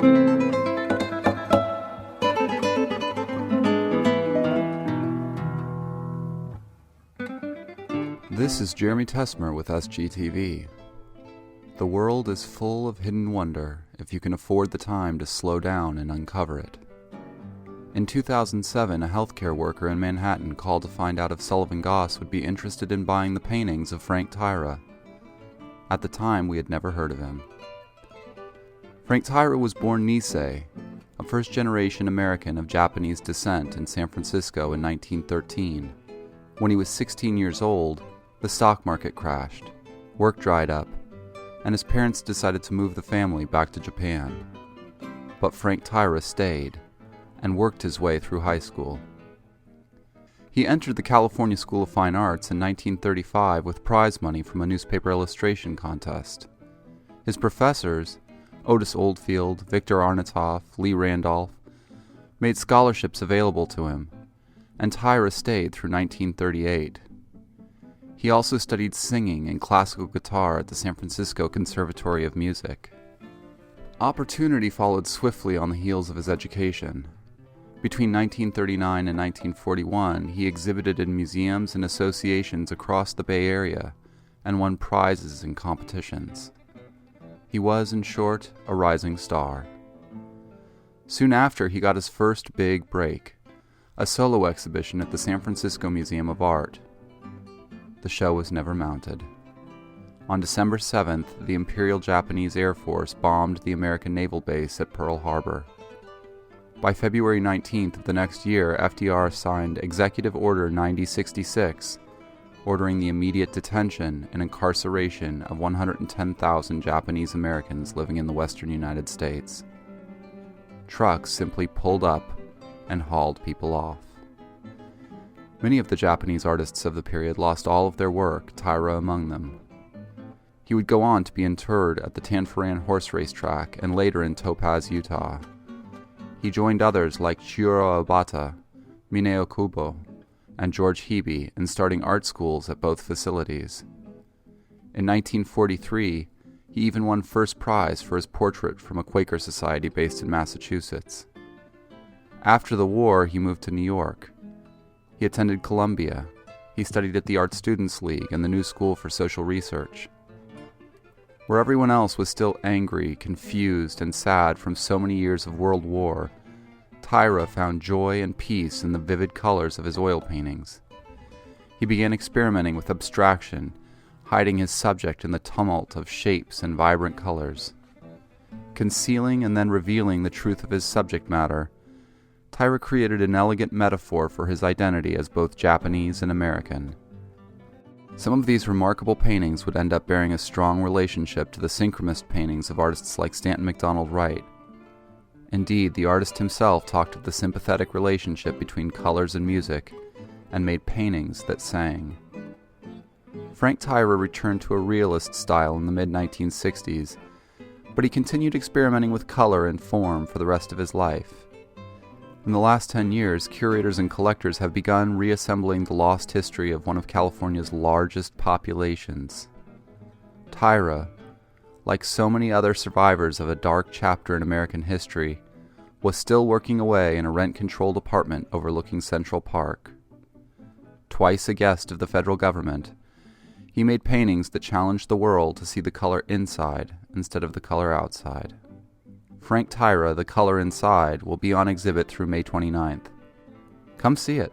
This is Jeremy Tessmer with SGTV. The world is full of hidden wonder if you can afford the time to slow down and uncover it. In 2007, a healthcare worker in Manhattan called to find out if Sullivan Goss would be interested in buying the paintings of Frank Taira. At the time, we had never heard of him. Frank Taira was born Nisei, a first-generation American of Japanese descent in San Francisco in 1913. When he was 16 years old, the stock market crashed, work dried up, and his parents decided to move the family back to Japan. But Frank Taira stayed and worked his way through high school. He entered the California School of Fine Arts in 1935 with prize money from a newspaper illustration contest. His professors, Otis Oldfield, Victor Arnatoff, Lee Randolph, made scholarships available to him, and Taira stayed through 1938. He also studied singing and classical guitar at the San Francisco Conservatory of Music. Opportunity followed swiftly on the heels of his education. Between 1939 and 1941, he exhibited in museums and associations across the Bay Area and won prizes in competitions. He was, in short, a rising star. Soon after, he got his first big break, a solo exhibition at the San Francisco Museum of Art. The show was never mounted. On December 7th, the Imperial Japanese Air Force bombed the American naval base at Pearl Harbor. By February 19th of the next year, FDR signed Executive Order 9066, ordering the immediate detention and incarceration of 110,000 Japanese Americans living in the western United States. Trucks simply pulled up and hauled people off. Many of the Japanese artists of the period lost all of their work, Taira among them. He would go on to be interred at the Tanforan horse race track and later in Topaz, Utah. He joined others like Chihiro Obata, Mineo Kubo, and George Hebe in starting art schools at both facilities. In 1943, he even won first prize for his portrait from a Quaker society based in Massachusetts. After the war, he moved to New York. He attended Columbia. He studied at the Art Students League and the New School for Social Research. Where everyone else was still angry, confused, and sad from so many years of World War, Taira found joy and peace in the vivid colors of his oil paintings. He began experimenting with abstraction, hiding his subject in the tumult of shapes and vibrant colors. Concealing and then revealing the truth of his subject matter, Taira created an elegant metaphor for his identity as both Japanese and American. Some of these remarkable paintings would end up bearing a strong relationship to the synchronist paintings of artists like Stanton McDonald Wright. Indeed, the artist himself talked of the sympathetic relationship between colors and music, and made paintings that sang. Frank Taira returned to a realist style in the mid-1960s, but he continued experimenting with color and form for the rest of his life. In the last 10 years, curators and collectors have begun reassembling the lost history of one of California's largest populations. Taira, like so many other survivors of a dark chapter in American history, was still working away in a rent-controlled apartment overlooking Central Park. Twice a guest of the federal government, he made paintings that challenged the world to see the color inside instead of the color outside. Frank Taira, The Color Inside, will be on exhibit through May 29th. Come see it.